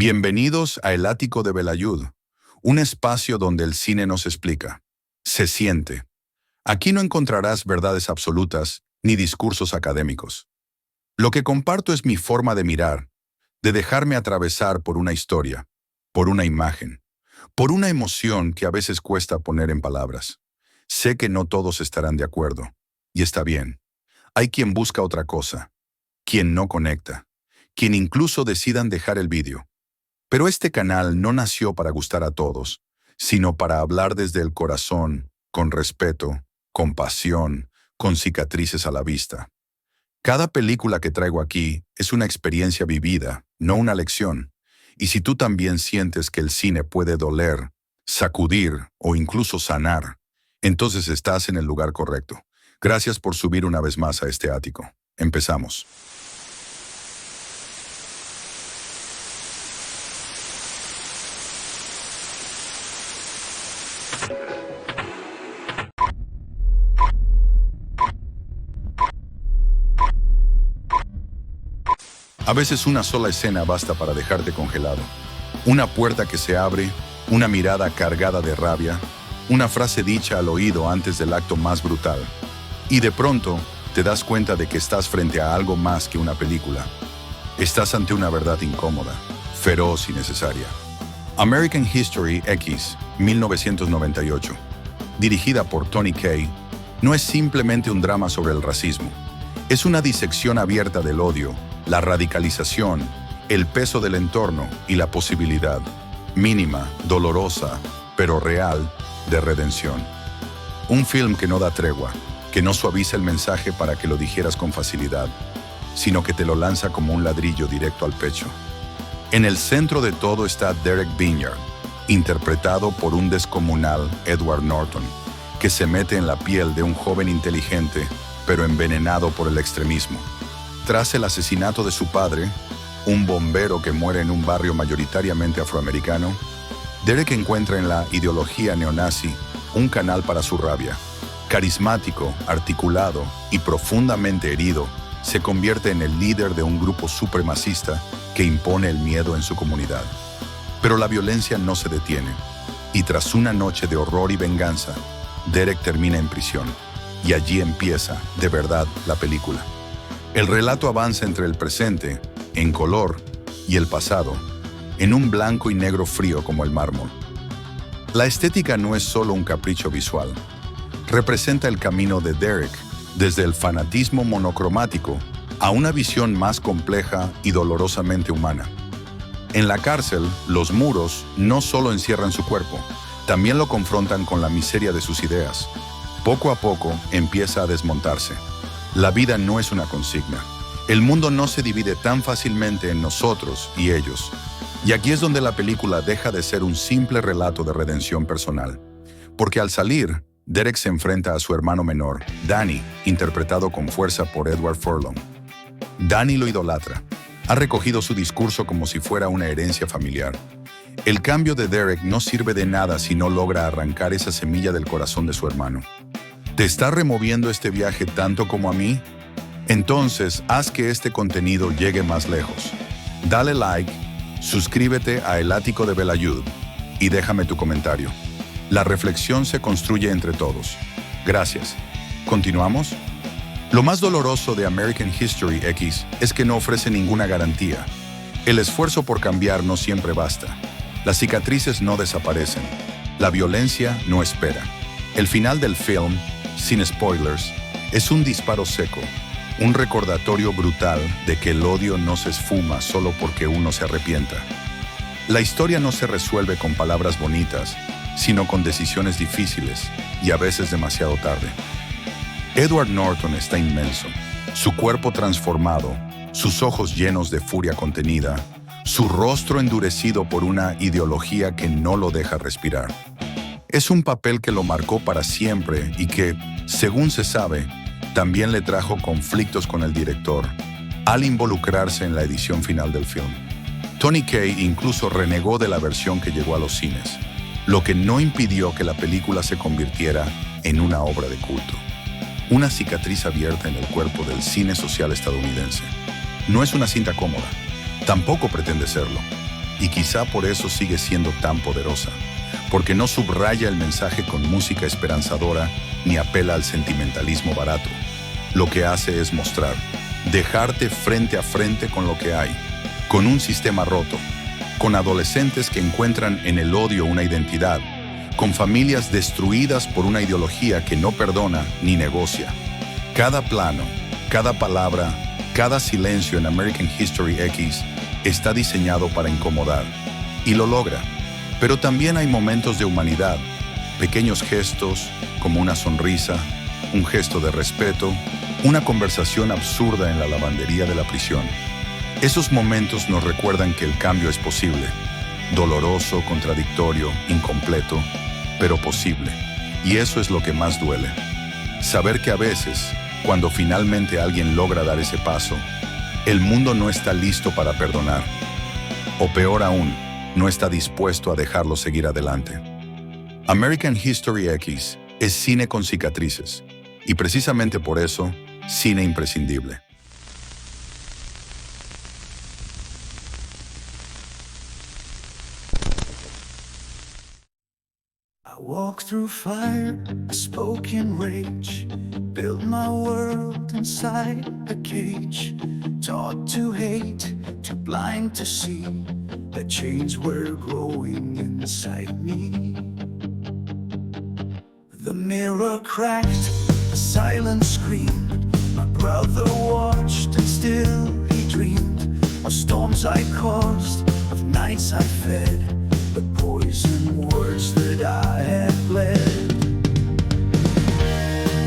Bienvenidos a El Ático de Belayud, un espacio donde el cine nos explica, se siente. Aquí no encontrarás verdades absolutas ni discursos académicos. Lo que comparto es mi forma de mirar, de dejarme atravesar por una historia, por una imagen, por una emoción que a veces cuesta poner en palabras. Sé que no todos estarán de acuerdo, y está bien. Hay quien busca otra cosa, quien no conecta, quien incluso decidan dejar el vídeo. Pero este canal no nació para gustar a todos, sino para hablar desde el corazón, con respeto, con pasión, con cicatrices a la vista. Cada película que traigo aquí es una experiencia vivida, no una lección. Y si tú también sientes que el cine puede doler, sacudir o incluso sanar, entonces estás en el lugar correcto. Gracias por subir una vez más a este ático. Empezamos. A veces una sola escena basta para dejarte congelado. Una puerta que se abre, una mirada cargada de rabia, una frase dicha al oído antes del acto más brutal. Y de pronto, te das cuenta de que estás frente a algo más que una película. Estás ante una verdad incómoda, feroz y necesaria. American History X, 1998, dirigida por Tony Kaye, no es simplemente un drama sobre el racismo. Es una disección abierta del odio, la radicalización, el peso del entorno y la posibilidad, mínima, dolorosa, pero real, de redención. Un film que no da tregua, que no suaviza el mensaje para que lo digieras con facilidad, sino que te lo lanza como un ladrillo directo al pecho. En el centro de todo está Derek Vinyard, interpretado por un descomunal Edward Norton, que se mete en la piel de un joven inteligente, pero envenenado por el extremismo. Tras el asesinato de su padre, un bombero que muere en un barrio mayoritariamente afroamericano, Derek encuentra en la ideología neonazi un canal para su rabia. Carismático, articulado y profundamente herido, se convierte en el líder de un grupo supremacista que impone el miedo en su comunidad. Pero la violencia no se detiene, y tras una noche de horror y venganza, Derek termina en prisión, y allí empieza, de verdad, la película. El relato avanza entre el presente, en color, y el pasado, en un blanco y negro frío como el mármol. La estética no es solo un capricho visual. Representa el camino de Derek, desde el fanatismo monocromático a una visión más compleja y dolorosamente humana. En la cárcel, los muros no solo encierran su cuerpo, también lo confrontan con la miseria de sus ideas. Poco a poco empieza a desmontarse. La vida no es una consigna. El mundo no se divide tan fácilmente en nosotros y ellos. Y aquí es donde la película deja de ser un simple relato de redención personal. Porque al salir, Derek se enfrenta a su hermano menor, Danny, interpretado con fuerza por Edward Furlong. Danny lo idolatra. Ha recogido su discurso como si fuera una herencia familiar. El cambio de Derek no sirve de nada si no logra arrancar esa semilla del corazón de su hermano. ¿Te está removiendo este viaje tanto como a mí? Entonces, haz que este contenido llegue más lejos. Dale like, suscríbete a El Ático de Belayud y déjame tu comentario. La reflexión se construye entre todos. Gracias. ¿Continuamos? Lo más doloroso de American History X es que no ofrece ninguna garantía. El esfuerzo por cambiar no siempre basta. Las cicatrices no desaparecen. La violencia no espera. El final del film, sin spoilers, es un disparo seco, un recordatorio brutal de que el odio no se esfuma solo porque uno se arrepienta. La historia no se resuelve con palabras bonitas, sino con decisiones difíciles y a veces demasiado tarde. Edward Norton está inmenso, su cuerpo transformado, sus ojos llenos de furia contenida, su rostro endurecido por una ideología que no lo deja respirar. Es un papel que lo marcó para siempre y que, según se sabe, también le trajo conflictos con el director, al involucrarse en la edición final del film. Tony Kaye incluso renegó de la versión que llegó a los cines, lo que no impidió que la película se convirtiera en una obra de culto. Una cicatriz abierta en el cuerpo del cine social estadounidense. No es una cinta cómoda, tampoco pretende serlo, Y quizá por eso sigue siendo tan poderosa, porque no subraya el mensaje con música esperanzadora ni apela al sentimentalismo barato. Lo que hace es mostrar, dejarte frente a frente con lo que hay, con un sistema roto, con adolescentes que encuentran en el odio una identidad, con familias destruidas por una ideología que no perdona ni negocia. Cada plano, cada palabra, cada silencio en American History X está diseñado para incomodar, y lo logra. Pero también hay momentos de humanidad, pequeños gestos, como una sonrisa, un gesto de respeto, una conversación absurda en la lavandería de la prisión. Esos momentos nos recuerdan que el cambio es posible, doloroso, contradictorio, incompleto, pero posible. Y eso es lo que más duele. Saber que a veces, cuando finalmente alguien logra dar ese paso, el mundo no está listo para perdonar. O peor aún, no está dispuesto a dejarlo seguir adelante. American History X es cine con cicatrices. Y precisamente por eso, cine imprescindible. I walked through fire, I spoke in rage, built my world inside a cage, taught to hate, too blind to see that chains were growing inside me. The mirror cracked, the silence screamed, my brother watched and still he dreamed of storms I caused, of nights I fed, the poison words that I had bled.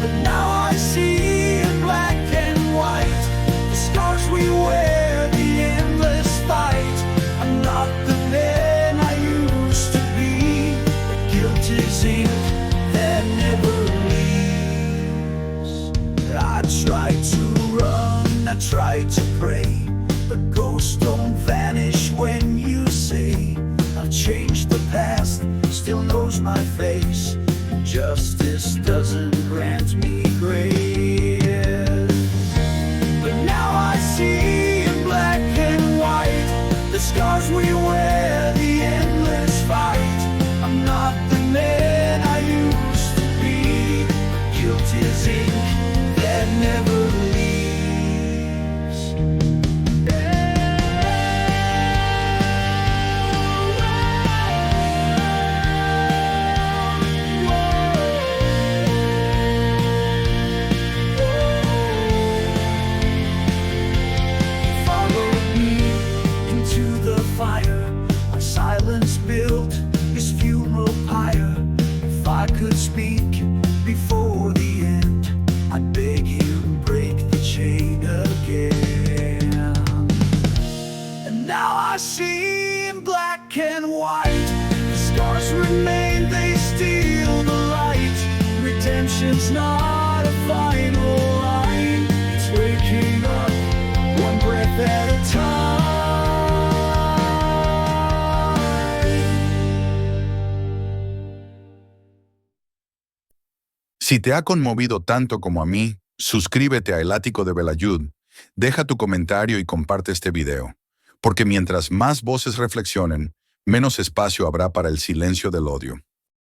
But now I see in black and white the scars we wear, the endless fight. I'm not the man I used to be. The guilt is ink that never leaves. I tried to run, I tried to pray, but ghosts don't vanish when you say I've changed the past, still knows my face. Justice doesn't grant me grace. But now I see in black and white the scars we wear, the endless fight. I'm not the man I used to be. Guilt is ink that never leaves. Built his funeral pyre. If I could speak before the end, I'd beg him break the chain again. And now I see in black and white the scars remain, they steal the light. Redemption's not a final line, it's waking up one breath at a time. Si te ha conmovido tanto como a mí, suscríbete a El Ático de Belayud, deja tu comentario y comparte este video, porque mientras más voces reflexionen, menos espacio habrá para el silencio del odio.